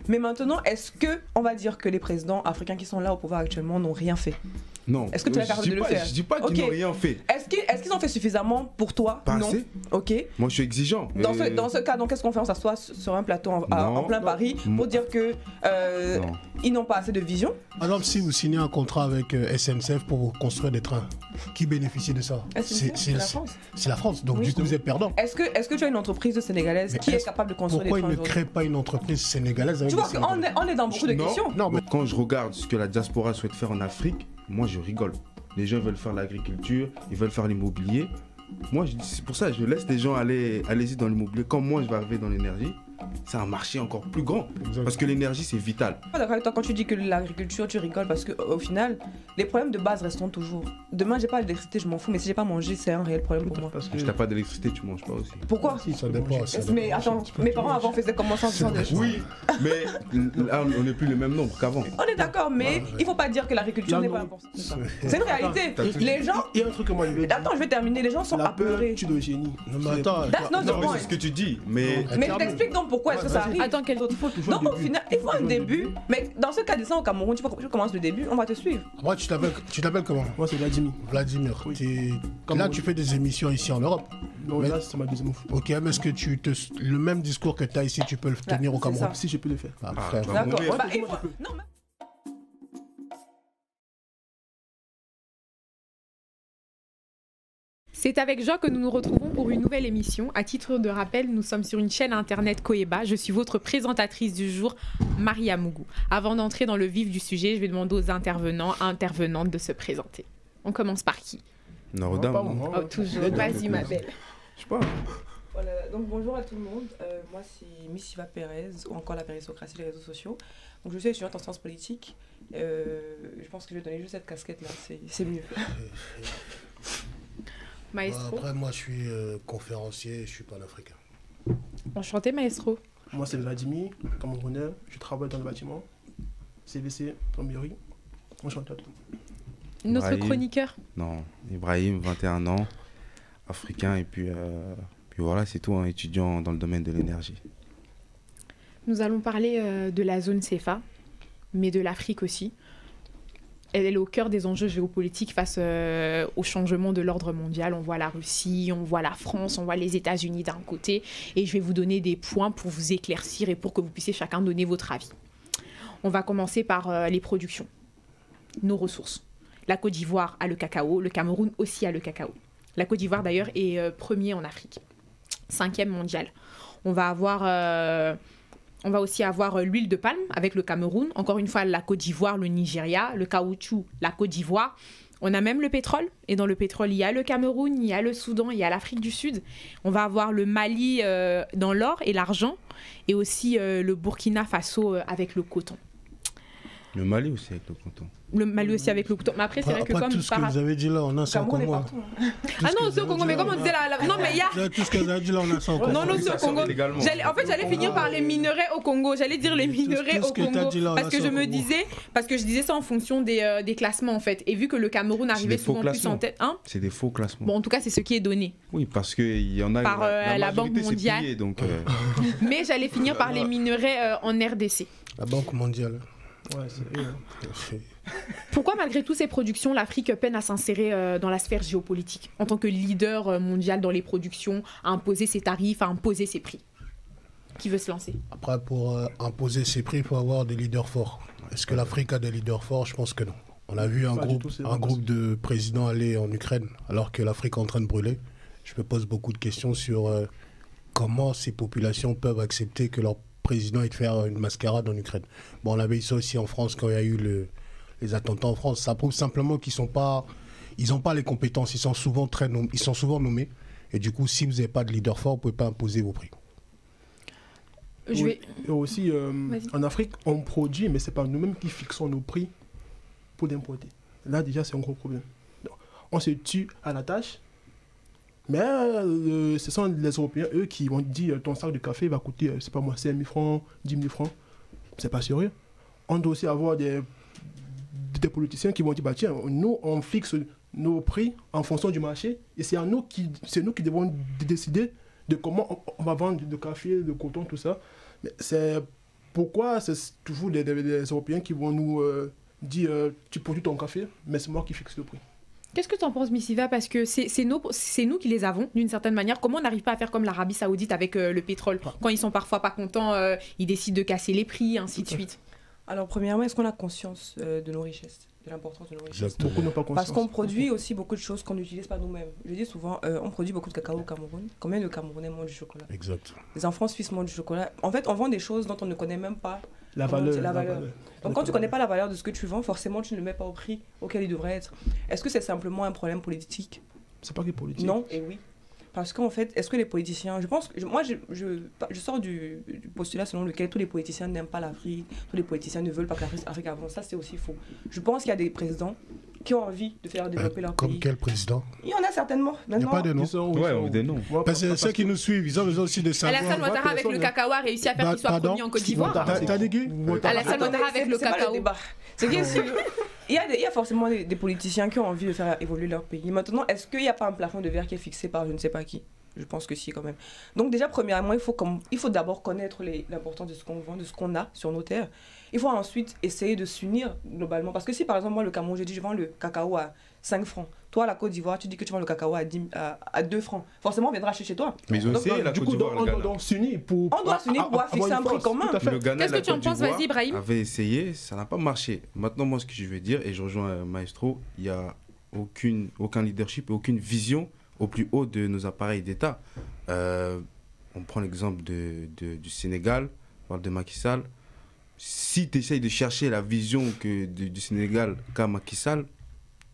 Mais maintenant, est-ce que on va dire que les présidents africains qui sont là au pouvoir actuellement n'ont rien fait? Non. Est-ce que tu es capable de le faire? Je dis pas qu'ils n'ont rien fait. Est-ce qu'ils ont fait suffisamment pour toi? Pas non. assez. Ok. Moi, je suis exigeant. Dans ce cas, donc, qu'est-ce qu'on fait? On s'assoit sur un plateau en plein Paris pour dire que ils n'ont pas assez de vision. Par exemple, si vous signez un contrat avec SNCF pour construire des trains, qui bénéficie de ça? C'est la France. C'est la France, donc du coup vous êtes perdant. Est-ce que tu as une entreprise sénégalaise qui est capable de construire des trains? Pourquoi ils ne créent pas une entreprise sénégalaise avec Tu vois qu'on est dans beaucoup de questions. Non, mais quand je regarde ce que la diaspora souhaite faire en Afrique, moi je rigole. Les gens veulent faire l'agriculture, ils veulent faire l'immobilier. Moi, c'est pour ça que je laisse les gens allez-y dans l'immobilier. Quand moi je vais arriver dans l'énergie, c'est un marché encore plus grand. Exactement. Parce que l'énergie, c'est vital. Je suis d'accord avec toi quand tu dis que l'agriculture, tu rigoles parce qu'au final, les problèmes de base resteront toujours. Demain, j'ai pas d'électricité, je m'en fous, mais si j'ai pas mangé, c'est un réel problème pour moi. Parce que si t'as pas d'électricité, tu manges pas aussi. Pourquoi? Si, ça dépend. Mais attends, mes parents avant faisaient comment sans de choses? Oui, mais là, on n'est plus le même nombre qu'avant. On est d'accord, mais il faut pas dire que l'agriculture n'est pas importante. C'est une réalité. Les gens. Il y a un truc que moi je vais dire. Attends, je vais terminer. Les gens sont La peur apeurés. tue le génie. Non, mais attends. Non, c'est ce que tu dis, mais je t'explique donc pourquoi est-ce que ça arrive. Attends, quel autre? Donc au final, il faut un début. Mais dans ce cas de ça au Cameroun, tu commences le début, on va te suivre. Moi, tu t'appelles comment? Moi, c'est Vladimir. Vladimir. Oui. Là, tu fais des émissions ici en Europe. Non, là, c'est ma deuxième fois. Ok, mais est-ce que le même discours que tu as ici, tu peux le tenir au Cameroun? Si je peux le faire. Frère. D'accord. Ouais, Bah, moi, je peux. non, mais... C'est avec joie que nous nous retrouvons pour une nouvelle émission. À titre de rappel, nous sommes sur une chaîne internet Koeba. Je suis votre présentatrice du jour, Maria Mougou. Avant d'entrer dans le vif du sujet, je vais demander aux intervenantes de se présenter. On commence par qui? Norodam. Oh, toujours. Vas-y, ma belle. Je sais pas. Voilà, donc bonjour à tout le monde. Moi, c'est Miss Siva Pérez, ou encore la périsocratie des réseaux sociaux. Donc, je suis étudiante en sciences politiques. Je pense que je vais donner juste cette casquette-là, c'est mieux. Maestro. Après, moi, je suis conférencier et je suis panafricain. Enchanté, maestro. Moi, c'est Vladimir, Camerounais. Je travaille dans le bâtiment. CVC, plomberie. Enchanté à tous. Notre Ibrahim. chroniqueur. Non, Ibrahim, 21 ans, africain, et puis voilà, c'est tout, un étudiant dans le domaine de l'énergie. Nous allons parler de la zone CFA, mais de l'Afrique aussi. Elle est au cœur des enjeux géopolitiques face au changement de l'ordre mondial. On voit la Russie, on voit la France, on voit les États-Unis d'un côté. Et je vais vous donner des points pour vous éclaircir et pour que vous puissiez chacun donner votre avis. On va commencer par les productions, nos ressources. La Côte d'Ivoire a le cacao, le Cameroun aussi a le cacao. La Côte d'Ivoire d'ailleurs est premier en Afrique, 5e mondial. On va aussi avoir l'huile de palme avec le Cameroun. Encore une fois, la Côte d'Ivoire, le Nigeria, le caoutchouc, la Côte d'Ivoire. On a même le pétrole. Et dans le pétrole, il y a le Cameroun, il y a le Soudan, il y a l'Afrique du Sud. On va avoir le Mali dans l'or et l'argent. Et aussi le Burkina Faso avec le coton. Le Mali aussi avec le coton. Le Mali aussi avec le coton. Mais après, c'est vrai que comme tout ce que vous avez dit là, on a ça au Congo. Ah non, c'est au Congo, mais comme on disait là, non mais il y a... Tout ce que vous avez dit là, on a ça au Congo. Non, c'est au Congo. En fait, j'allais finir par les minerais au Congo. J'allais dire les minerais au Congo. Parce que je disais ça en fonction des classements en fait. Et vu que le Cameroun arrivait souvent plus en tête. Hein, c'est des faux classements. Bon, en tout cas, c'est ce qui est donné. Oui, parce qu'il y en a... Par la Banque mondiale. Plié, donc, Mais j'allais finir par les minerais en RDC. La Banque mondiale. Ouais, c'est... Pourquoi, malgré toutes ces productions, l'Afrique peine à s'insérer dans la sphère géopolitique en tant que leader mondial dans les productions, à imposer ses tarifs, à imposer ses prix? Qui veut se lancer? Après, pour imposer ses prix, il faut avoir des leaders forts. Est-ce que l'Afrique a des leaders forts? Je pense que non. On a vu un groupe de présidents aller en Ukraine alors que l'Afrique est en train de brûler. Je me pose beaucoup de questions sur comment ces populations peuvent accepter que leur président ait de faire une mascarade en Ukraine. Bon, on avait eu ça aussi en France quand il y a eu les attentats en France. Ça prouve simplement qu'ils n'ont pas les compétences. Ils sont souvent nommés. Et du coup, si vous n'avez pas de leader fort, vous ne pouvez pas imposer vos prix. Et aussi, en Afrique, on produit, mais ce n'est pas nous-mêmes qui fixons nos prix pour l'importer. Là, déjà, c'est un gros problème. Donc, on se tue à la tâche, mais ce sont les Européens, eux, qui vont dire ton sac de café va coûter, c'est pas moi, 5 000 francs, 10 000 francs. C'est pas sérieux. On doit aussi avoir des politiciens qui vont dire, bah, tiens, nous, on fixe nos prix en fonction du marché, et c'est nous qui devons décider de comment on va vendre le café, le coton, tout ça. Mais c'est pourquoi c'est toujours des Européens qui vont nous dire tu produis ton café, mais c'est moi qui fixe le prix. Qu'est-ce que tu en penses, Missiva? Parce que c'est nous qui les avons, d'une certaine manière. Comment on n'arrive pas à faire comme l'Arabie Saoudite avec le pétrole? Quand ils sont parfois pas contents, ils décident de casser les prix, ainsi de suite. Alors, premièrement, est-ce qu'on a conscience de nos richesses, de l'importance de nos richesses? Beaucoup n'ont pas conscience. Parce qu'on produit aussi beaucoup de choses qu'on n'utilise pas nous-mêmes. Je dis souvent, on produit beaucoup de cacao au Cameroun. Combien de Camerounais mangent du chocolat? Exact. Les enfants suisses mangent du chocolat. En fait, on vend des choses dont on ne connaît même pas la valeur. Donc, quand tu ne connais pas la valeur de ce que tu vends, forcément, tu ne le mets pas au prix auquel il devrait être. Est-ce que c'est simplement un problème politique? C'est pas que politique. Non et oui. Parce qu'en fait, est-ce que les politiciens... Je pense que moi, je sors du postulat selon lequel tous les politiciens n'aiment pas l'Afrique, tous les politiciens ne veulent pas que l'Afrique avance. Ça, c'est aussi faux. Je pense qu'il y a des présidents qui ont envie de faire développer leur pays. Comme quel président? Il y en a certainement. Il n'y a pas de nom. Ouais, des noms. Parce que ceux qui nous suivent, ils ont besoin aussi de savoir. Alassane Ouattara avec le cacao a réussi à faire qu'il soit promis en Côte d'Ivoire. T'as dit qui? Alassane Ouattara avec le cacao. C'est qu'il y a forcément des politiciens qui ont envie de faire évoluer leur pays. Maintenant, est-ce qu'il n'y a pas un plafond de verre qui est fixé par je ne sais pas qui? Je pense que si, quand même. Donc déjà, premièrement, il faut d'abord connaître l'importance de ce qu'on vend, de ce qu'on a sur nos terres. Il faut ensuite essayer de s'unir globalement. Parce que si, par exemple, moi, le Cameroun, je dis je vends le cacao à 5 francs. Toi, à la Côte d'Ivoire, tu dis que tu vends le cacao à 2 francs. Forcément, on viendra acheter chez toi. Mais ils ont essayé la Côte d'Ivoire, on doit s'unir pour fixer un prix commun. Qu'est-ce que tu en penses, vas-y, Ibrahim? Avait essayé, ça n'a pas marché. Maintenant, moi, ce que je veux dire, et je rejoins Maestro, il n'y a aucun leadership et aucune vision au plus haut de nos appareils d'État. On prend l'exemple du Sénégal, on parle de Macky Sall. Si tu essayes de chercher la vision du Sénégal qu'a Macky Sall,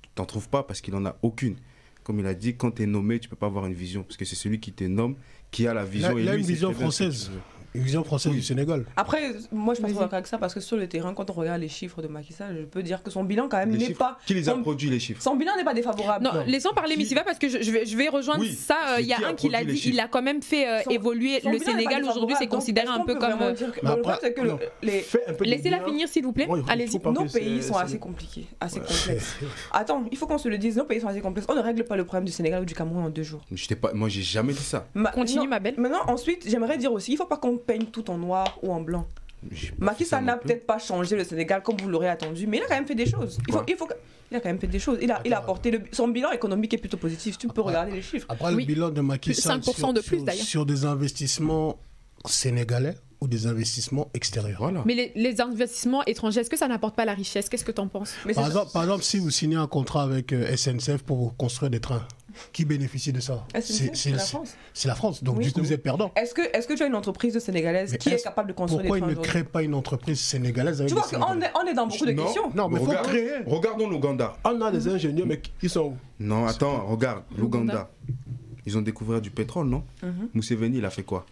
tu n'en trouves pas parce qu'il n'en a aucune. Comme il a dit, quand tu es nommé, tu ne peux pas avoir une vision parce que c'est celui qui te nomme qui a la vision. Il a une vision française. Une vision française du Sénégal. Après, moi je pense pas avec ça parce que sur le terrain, quand on regarde les chiffres de Macky Sall, je peux dire que son bilan quand même n'est pas... Qui les a produits, les chiffres? Son bilan n'est pas défavorable. Non, laissons parler Missiva parce que je vais rejoindre ça. Il y a un qui l'a dit, il a quand même fait évoluer le Sénégal. Aujourd'hui, c'est considéré un peu comme... Le problème, c'est que laissez-la finir, s'il vous plaît. Allez-y. Nos pays sont assez compliqués, assez complexes. Attends, il faut qu'on se le dise, nos pays sont assez complexes. On ne règle pas le problème du Sénégal ou du Cameroun en 2 jours. Moi, j'ai jamais dit ça. Continue, ma belle. Maintenant, ensuite, j'aimerais dire aussi, il ne faut pas qu'on peigne tout en noir ou en blanc. Macky Sall n'a peut-être pas changé le Sénégal comme vous l'aurez attendu, mais il a quand même fait des choses. Il a quand même fait des choses. Il a apporté son bilan économique est plutôt positif. Tu peux regarder les chiffres. Après, le bilan de Macky Sall 5% de plus d'ailleurs sur des investissements sénégalais ou des investissements extérieurs. Voilà. Mais les investissements étrangers, est-ce que ça n'apporte pas la richesse? Qu'est-ce que tu en penses? Par exemple, si vous signez un contrat avec SNCF pour construire des trains, qui bénéficie de ça? C'est la France. C'est la France, donc du coup vous êtes perdant. Est-ce que tu as une entreprise sénégalaise qui est capable de construire des trains? Pourquoi il ne crée pas une entreprise sénégalaise avec Tu vois qu'on est dans beaucoup de questions. Non, mais il faut créer. Regardons l'Ouganda. On a des ingénieurs, mais ils sont où? Non, attends, regarde, l'Ouganda. Ils ont découvert du pétrole, non? Museveni, il a fait quoi?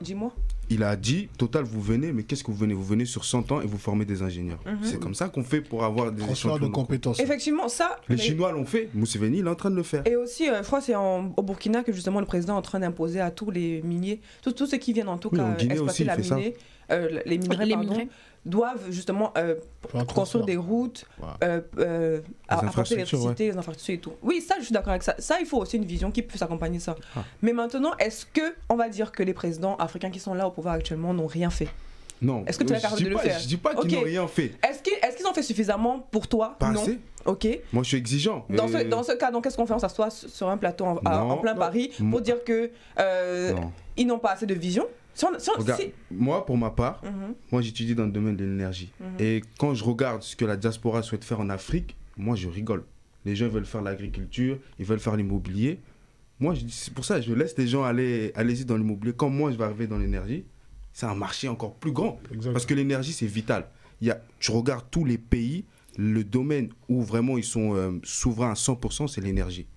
Dis-moi. Il a dit, Total, vous venez, mais qu'est-ce que vous venez? Vous venez sur 100 ans et vous formez des ingénieurs. C'est comme ça qu'on fait pour avoir des transfert de compétences. Effectivement, ça... Les Chinois l'ont fait, Museveni, il est en train de le faire. Et aussi, je crois que c'est au Burkina que justement le président est en train d'imposer à tous les miniers, tous ceux qui viennent en tout cas exploiter les minerais, doivent justement construire des routes, apporter l'électricité, les infrastructures et tout. Oui, ça, je suis d'accord avec ça. Ça, il faut aussi une vision qui puisse accompagner ça. Mais maintenant, est-ce qu'on va dire que les présidents africains qui sont là au pouvoir actuellement n'ont rien fait? Non. Est-ce que tu es capable de le faire? Je dis pas qu'ils n'ont rien fait. Est-ce qu'ils ont fait suffisamment pour toi? Pas non. assez. Ok. Moi, je suis exigeant. Dans ce cas, donc, qu'est-ce qu'on fait? On s'assoit sur un plateau en plein Paris pour dire que ils n'ont pas assez de vision? Regarde, moi, pour ma part, moi j'étudie dans le domaine de l'énergie. Et quand je regarde ce que la diaspora souhaite faire en Afrique, moi je rigole. Les gens veulent faire l'agriculture, ils veulent faire l'immobilier. Moi, c'est pour ça que je laisse les gens allez-y dans l'immobilier. Quand moi je vais arriver dans l'énergie, c'est un marché encore plus grand. Exactement. Parce que l'énergie, c'est vital. Tu regardes tous les pays, le domaine où vraiment ils sont souverains à 100%, c'est l'énergie.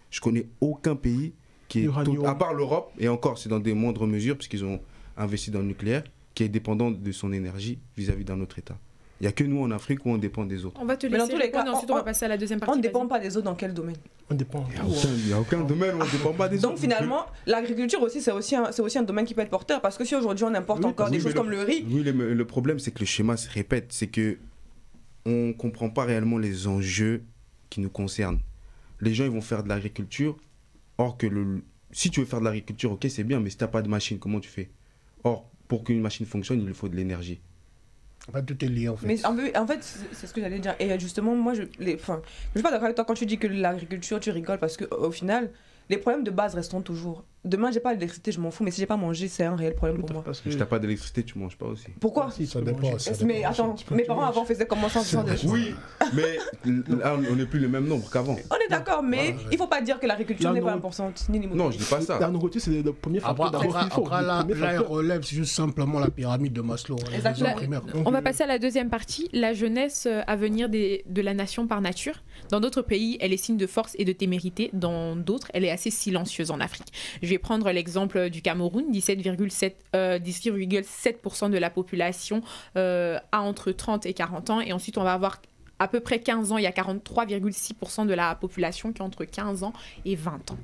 Je connais aucun pays qui est, à part l'Europe, et encore c'est dans des moindres mesures, puisqu'ils ont investi dans le nucléaire, qui est dépendant de son énergie vis-à-vis d'un autre État. Il n'y a que nous en Afrique où on dépend des autres. On va te laisser répondre, ensuite on va passer à la deuxième partie. On ne dépend pas des autres dans quel domaine? On dépend. Il n'y a aucun domaine où on ne dépend pas des autres. Donc finalement, l'agriculture aussi, c'est aussi un domaine qui peut être porteur, parce que si aujourd'hui on importe encore des choses comme le riz... Oui, le problème c'est que le schéma se répète, c'est que on ne comprend pas réellement les enjeux qui nous concernent. Les gens ils vont faire de l'agriculture, or que si tu veux faire de l'agriculture, ok c'est bien, mais si tu n'as pas de machine, comment tu fais? Or, pour qu'une machine fonctionne, il lui faut de l'énergie. En fait, tout est lié en fait. Mais en fait, c'est ce que j'allais dire. Et justement, moi, je suis pas d'accord avec toi quand tu dis que l'agriculture, tu rigoles, parce qu'au final, les problèmes de base resteront toujours. Demain, j'ai pas d'électricité, je m'en fous, mais si j'ai pas mangé, c'est un réel problème pour moi. Si t'as pas d'électricité, tu manges pas aussi. Pourquoi? Ça dépend. Mais attends, mes parents avant faisaient comment ça? Oui, mais là, on n'est plus le même nombre qu'avant. On est d'accord, mais il faut pas dire que l'agriculture n'est pas importante, ni l'immobilier. Non, je dis pas ça. La nourriture, c'est le premier facteur d'abord qu'il faut. Après, là, il relève juste simplement la pyramide de Maslow. On va passer à la deuxième partie, la jeunesse à venir de la nation par nature. Dans d'autres pays, elle est signe de force et de témérité. Dans d'autres, elle est assez silencieuse en Afrique. Je vais prendre l'exemple du Cameroun. 17,7% de la population a entre 30 et 40 ans. Et ensuite, on va avoir à peu près 15 ans. Il y a 43,6% de la population qui a entre 15 ans et 20 ans.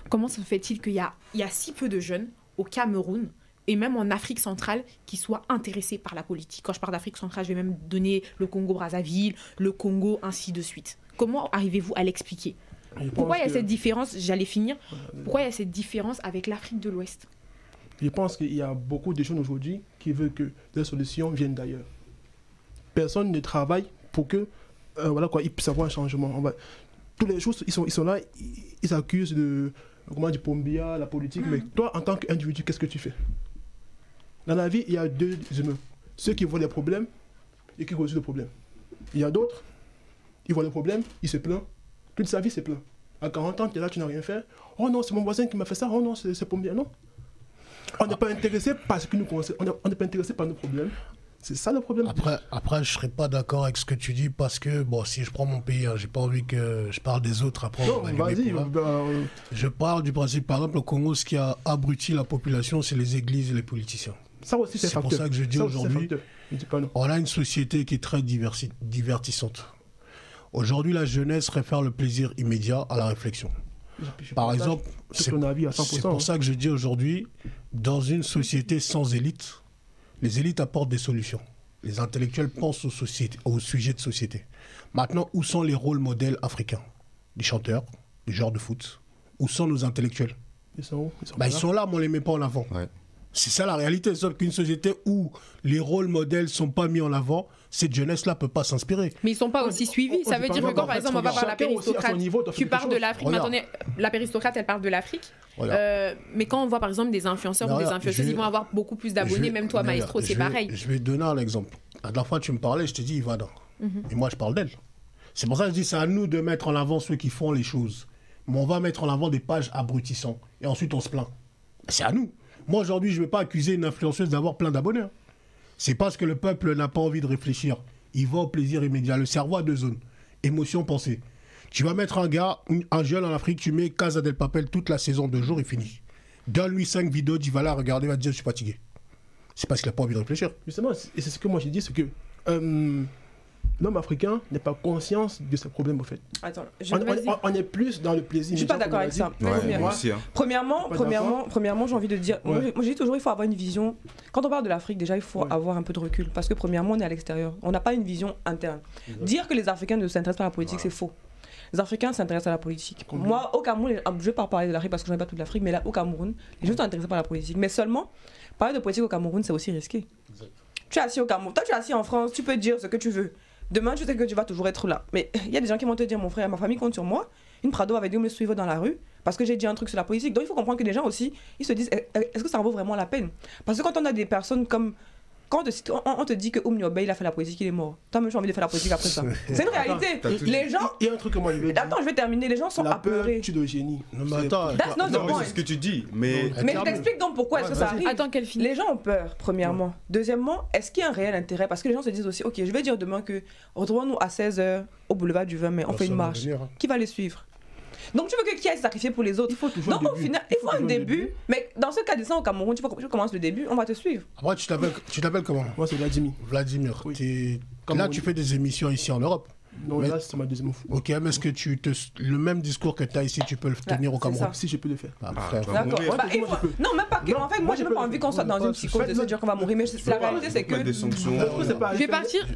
Comment se fait-il qu'il y a si peu de jeunes au Cameroun et même en Afrique centrale qui soient intéressés par la politique? Quand je parle d'Afrique centrale, je vais même donner le Congo-Brazzaville, le Congo, ainsi de suite. Comment arrivez-vous à l'expliquer? Pourquoi il y a cette différence? J'allais finir. Pourquoi il y a cette différence avec l'Afrique de l'Ouest? Je pense qu'il y a beaucoup de jeunes aujourd'hui qui veulent que les solutions viennent d'ailleurs. Personne ne travaille pour que ils puissent avoir un changement. Tous les jours, ils sont là, ils accusent du Pombia, la politique, mais toi, en tant qu'individu, qu'est-ce que tu fais? Dans la vie, il y a deux humains. Ceux qui voient les problèmes et qui résolvent les problèmes. Il y a d'autres, ils voient les problèmes, ils se plaignent. Toute sa vie, c'est plein. À 40 ans, tu es là, tu n'as rien fait. Oh non, c'est mon voisin qui m'a fait ça. Oh non, c'est Pombia. Non. On n'est pas intéressé par ce qui nous concerne. On n'est pas intéressé par nos problèmes. C'est ça le problème. Après, je ne serais pas d'accord avec ce que tu dis parce que, bon, si je prends mon pays, j'ai pas envie que je parle des autres après. Non, vas-y. Je parle du principe, par exemple, au Congo, ce qui a abruti la population, c'est les églises et les politiciens. Ça aussi, c'est pour ça que je dis aujourd'hui, on a une société qui est très divertissante. Aujourd'hui, la jeunesse préfère le plaisir immédiat à la réflexion. Par exemple, c'est pour ça que je dis aujourd'hui, dans une société sans élite, les élites apportent des solutions. Les intellectuels pensent aux sujets de société. Maintenant, où sont les rôles modèles africains? Les chanteurs, les joueurs de foot. Où sont nos intellectuels? Ils sont où? Ils sont là, mais on ne les met pas en avant. Ouais. C'est ça la réalité. Sauf qu'une société où les rôles modèles ne sont pas mis en avant, cette jeunesse-là ne peut pas s'inspirer. Mais ils ne sont pas aussi suivis. Ça veut dire que quand, par exemple, on va voir la péristocrate, tu parles de l'Afrique. Maintenant, la péristocrate, elle parle de l'Afrique. Mais quand on voit, par exemple, des influenceurs ou des influenceuses, ils vont avoir beaucoup plus d'abonnés. Même toi, Maestro, c'est pareil. Je vais te donner un exemple. La dernière fois, tu me parlais, je te dis Ivana. Et moi, je parle d'elle. C'est pour ça que je dis c'est à nous de mettre en avant ceux qui font les choses. Mais on va mettre en avant des pages abrutissantes. Et ensuite, on se plaint. C'est à nous. Moi, aujourd'hui, je ne vais pas accuser une influenceuse d'avoir plein d'abonnés. C'est parce que le peuple n'a pas envie de réfléchir. Il va au plaisir immédiat. Le cerveau a deux zones. Émotion, pensée. Tu vas mettre un gars, un jeune en Afrique, tu mets Casa del Papel toute la saison, 2 jours, il finit. Donne-lui 5 vidéos, il va là regarder, il va te dire je suis fatigué. C'est parce qu'il n'a pas envie de réfléchir. Justement, et c'est ce que moi j'ai dit, c'est que l'homme africain n'est pas conscient de ses problèmes, en fait. Attends, on est plus dans le plaisir. Je suis pas d'accord avec ça. Premièrement, j'ai envie de dire, moi je dis toujours, il faut avoir une vision. Quand on parle de l'Afrique, déjà, il faut avoir un peu de recul. Parce que premièrement, on est à l'extérieur. On n'a pas une vision interne. Dire que les Africains ne s'intéressent pas à la politique, c'est faux. Les Africains s'intéressent à la politique. Moi, au Cameroun, je ne vais pas parler de l'Afrique parce que je n'ai pas toute l'Afrique, mais là, au Cameroun, les gens sont intéressés par la politique. Mais seulement, parler de politique au Cameroun, c'est aussi risqué. Tu es assis au Cameroun, toi tu es assis en France, tu peux dire ce que tu veux. Demain, tu sais que tu vas toujours être là. Mais il y a des gens qui vont te dire, mon frère, ma famille compte sur moi. Une Prado avait dû me suivre dans la rue parce que j'ai dit un truc sur la politique. Donc il faut comprendre que les gens aussi, ils se disent, est-ce que ça en vaut vraiment la peine? Parce que quand on a des personnes comme... Quand on te dit que Oumniobé, il a fait la politique, il est mort. Toi même, tu as envie de faire la politique après ça. C'est une réalité. Les gens... Il y a un truc que moi je veux dire. Attends, je vais terminer. Les gens sont apeurés. Tu de génie. Non, mais attends. C'est ce que tu dis. Mais je t'explique donc pourquoi est-ce que ça arrive. Attends qu'elle finisse. Les gens ont peur, premièrement. Deuxièmement, est-ce qu'il y a un réel intérêt? Parce que les gens se disent aussi, ok, je vais dire demain que retrouvons-nous à 16h au boulevard du 20 mai, on fait une marche. Qui va les suivre? Donc tu veux que qui aille sacrifier pour les autres? Il faut toujours donc au final, il faut un début. Mais dans ce cas de ça au Cameroun, tu commences le début, on va te suivre. Après, tu t'appelles comment? Moi, c'est Vladimir. Vladimir. Oui. Là, tu fais des émissions ici en Europe. Non, là, c'est ma deuxième fois. Ok, mais est-ce que le même discours que tu as ici, tu peux le tenir au Cameroun? Si, je peux le faire. D'accord. Non, même pas que. En fait, moi, j'ai même pas envie qu'on soit dans une psychose de se dire qu'on va mourir. Mais la réalité, c'est que. Je vais partir.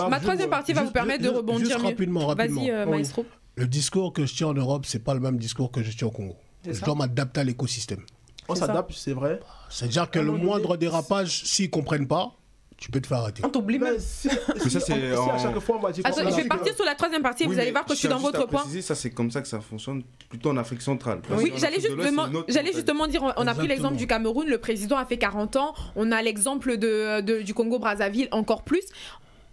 Ma troisième partie va vous permettre de rebondir mieux. Vas-y, Maestro. Le discours que je tiens en Europe, c'est pas le même discours que je tiens au Congo. Je dois m'adapter à l'écosystème. On s'adapte, c'est vrai. C'est-à-dire que le moindre dérapage, s'ils ne comprennent pas, tu peux te faire arrêter. On t'oublie même. Mais ça, c'est à chaque fois, on va dire. Attends, je vais partir sur la troisième partie, vous allez voir que je suis dans votre point. Ça, c'est comme ça que ça fonctionne plutôt en Afrique centrale. Oui, j'allais justement dire, on a pris l'exemple du Cameroun, le président a fait 40 ans, on a l'exemple du Congo-Brazzaville encore plus.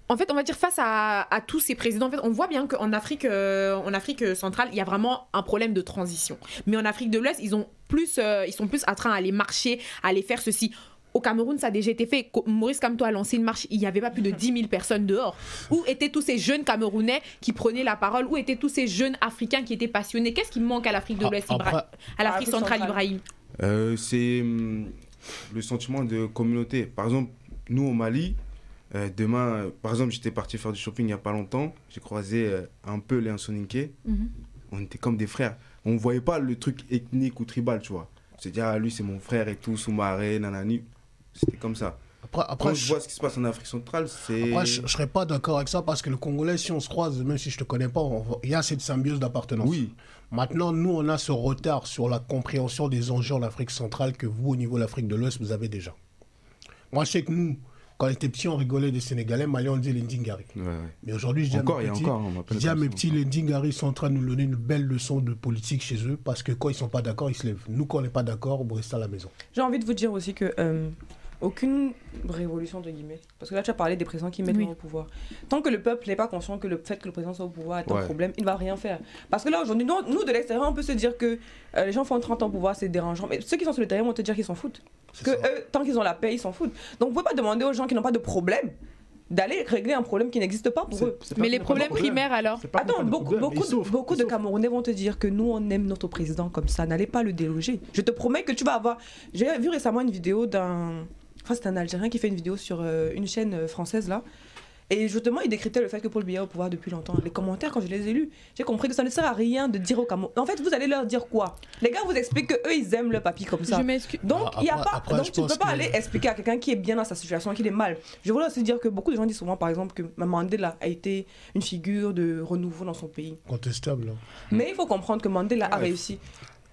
En fait, on va dire face à tous ces présidents, en fait, on voit bien qu'en Afrique centrale, il y a vraiment un problème de transition. Mais en Afrique de l'Ouest, ils sont plus en train d'aller marcher, aller faire ceci. Au Cameroun, ça a déjà été fait. Maurice Kamto a lancé une marche, il n'y avait pas plus de 10 000 personnes dehors. Où étaient tous ces jeunes Camerounais qui prenaient la parole? Où étaient tous ces jeunes Africains qui étaient passionnés? Qu'est-ce qui manque à l'Afrique de l'Ouest, à l'Afrique centrale, Ibrahim? C'est le sentiment de communauté. Par exemple, nous au Mali, demain, par exemple, j'étais parti faire du shopping il n'y a pas longtemps. J'ai croisé un peu les Soninké. On était comme des frères. On ne voyait pas le truc ethnique ou tribal, tu vois. C'est-à-dire, lui, c'est mon frère et tout, Soumaré, nanani. C'était comme ça. Après, quand je vois ce qui se passe en Afrique centrale, c'est... Après, je ne serais pas d'accord avec ça parce que le Congolais, si on se croise, même si je ne te connais pas, il y a cette symbiose d'appartenance. Oui. Maintenant, nous, on a ce retard sur la compréhension des enjeux en Afrique centrale que vous, au niveau de l'Afrique de l'Ouest, vous avez déjà. Moi, je sais que nous, quand on était petits, on rigolait des Sénégalais, Mali, on disait les Ndingari. Ouais. Mais aujourd'hui, je dis à mes petits, les Ndingari sont en train de nous donner une belle leçon de politique chez eux parce que quand ils ne sont pas d'accord, ils se lèvent. Nous, quand on n'est pas d'accord, on reste à la maison. J'ai envie de vous dire aussi que aucune révolution, de guillemets, parce que là, tu as parlé des présidents qui mettent au pouvoir. Tant que le peuple n'est pas conscient que le fait que le président soit au pouvoir est un problème, il ne va rien faire. Parce que là, aujourd'hui, nous, de l'extérieur, on peut se dire que les gens font 30 ans au pouvoir, c'est dérangeant. Mais ceux qui sont sur le terrain vont te dire qu'ils s'en foutent. Que eux, tant qu'ils ont la paix, ils s'en foutent. Donc, vous ne pouvez pas demander aux gens qui n'ont pas de problème d'aller régler un problème qui n'existe pas pour eux. Mais les problèmes primaires, alors? Attends, beaucoup de Camerounais vont te dire que nous, on aime notre président comme ça. N'allez pas le déloger. Je te promets que tu vas avoir... J'ai vu récemment une vidéo c'est un Algérien qui fait une vidéo sur une chaîne française, là. Et justement, il décryptait le fait que Paul Biya est au pouvoir depuis longtemps. Les commentaires, quand je les ai lus, j'ai compris que ça ne sert à rien de dire aux Camerounais. En fait, vous allez leur dire quoi? Les gars vous expliquent qu'eux, ils aiment le papy comme ça. Donc, tu ne peux pas aller expliquer à quelqu'un qui est bien dans sa situation, qu'il est mal. Je voulais aussi dire que beaucoup de gens disent souvent, par exemple, que Mandela a été une figure de renouveau dans son pays. Contestable. Mais il faut comprendre que Mandela a réussi.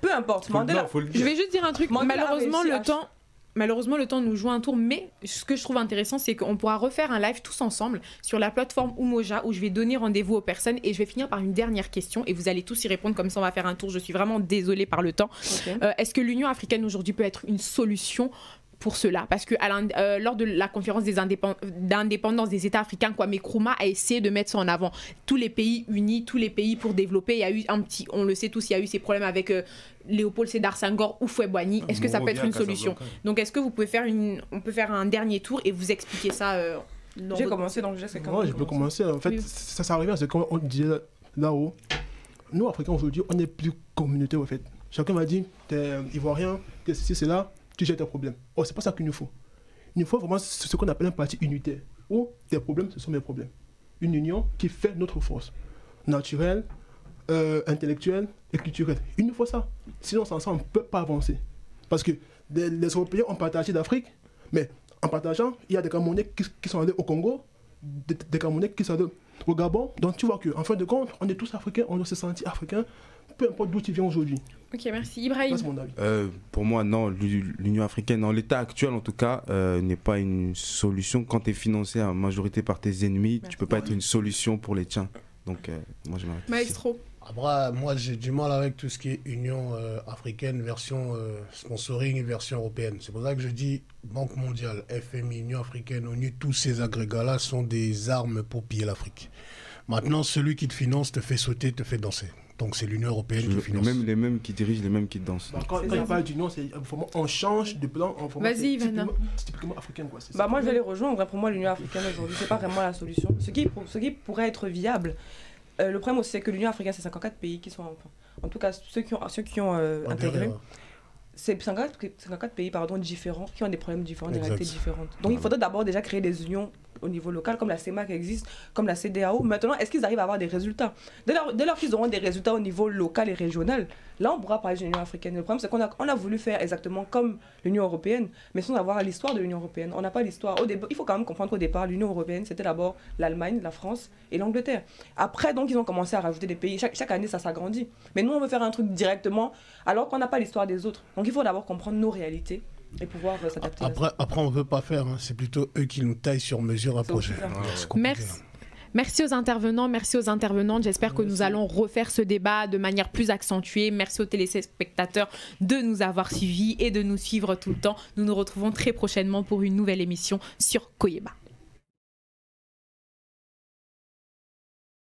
Peu importe, Mandela... Je vais juste dire un truc. Malheureusement, le temps nous joue un tour, mais ce que je trouve intéressant, c'est qu'on pourra refaire un live tous ensemble sur la plateforme Umoja où je vais donner rendez-vous aux personnes et je vais finir par une dernière question et vous allez tous y répondre, comme ça on va faire un tour. Je suis vraiment désolée par le temps. Est-ce que l'Union africaine aujourd'hui peut être une solution pour cela? Parce que lors de la conférence d'indépendance des États africains, Kwame Nkrumah a essayé de mettre ça en avant. Tous les pays unis, tous les pays pour développer. Il y a eu on le sait tous, il y a eu ces problèmes avec Léopold Sédar Senghor, Houphouët-Boigny. Est-ce que ça peut être une solution? Donc est-ce que vous pouvez on peut faire un dernier tour et vous expliquer ça J'ai commencé dans le geste. Moi, je peux commencer. En fait, ça revient à ce qu'on disait là-haut. Nous, Africains, aujourd'hui, on n'est plus communauté, en fait. Chacun m'a dit, t'es ivoirien, t'es ceci, c'est là. Tu gères tes problèmes. Oh, c'est pas ça qu'il nous faut. Il nous faut vraiment ce qu'on appelle un parti unitaire. Où tes problèmes, ce sont mes problèmes. Une union qui fait notre force. Naturelle, intellectuelle et culturelle. Il nous faut ça. Sinon, sans ça, on ne peut pas avancer. Parce que les Européens ont partagé d'Afrique, mais en partageant, il y a des Camerounais qui sont allés au Congo, des Camerounais qui sont allés au Gabon. Donc tu vois qu'en fin de compte, on est tous Africains, on doit se sentir Africains, peu importe d'où tu viens aujourd'hui. Ok, merci. Ibrahim? C'est mon avis. Pour moi, non. L'Union africaine, en l'état actuel en tout cas, n'est pas une solution. Quand tu es financé en majorité par tes ennemis, tu ne peux pas être une solution pour les tiens. Donc, moi, je m'arrête. Maestro? Après, moi, j'ai du mal avec tout ce qui est Union africaine, version sponsoring et version européenne. C'est pour ça que je dis Banque mondiale, FMI, Union africaine, ONU, tous ces agrégats-là sont des armes pour piller l'Afrique. Maintenant, celui qui te finance te fait sauter, te fait danser. Donc c'est l'Union européenne qui finance. Les mêmes qui dirigent, les mêmes qui dansent. Quand il parle d'union, on change de plan. Vas-y, Ivana. C'est typiquement africain, quoi. Moi, je vais les rejoindre. Pour moi, l'Union africaine aujourd'hui, c'est pas vraiment la solution. Ce qui pourrait être viable. Le problème aussi, c'est que l'Union africaine, c'est 54 pays qui sont... en tout cas, ceux qui ont intégré. C'est 54 pays différents qui ont des problèmes différents, des réalités différentes. Donc il faudrait d'abord déjà créer des unions au niveau local, comme la CEMAC existe, comme la CEDEAO. Maintenant, est-ce qu'ils arrivent à avoir des résultats? Dès lors qu'ils auront des résultats au niveau local et régional, là, on pourra parler de l'Union africaine. Le problème, c'est qu'on a voulu faire exactement comme l'Union européenne, mais sans avoir l'histoire de l'Union européenne. On n'a pas l'histoire. Il faut quand même comprendre qu'au départ, l'Union européenne, c'était d'abord l'Allemagne, la France et l'Angleterre. Après, donc, ils ont commencé à rajouter des pays. Chaque année, ça s'agrandit. Mais nous, on veut faire un truc directement, alors qu'on n'a pas l'histoire des autres. Donc, il faut d'abord comprendre nos réalités et pouvoir s'adapter. Après, on ne veut pas faire. Hein. C'est plutôt eux qui nous taillent sur mesure un projet. Merci aux intervenants, merci aux intervenantes. J'espère que nous allons refaire ce débat de manière plus accentuée. Merci aux téléspectateurs de nous avoir suivis et de nous suivre tout le temps. Nous nous retrouvons très prochainement pour une nouvelle émission sur Koyeba.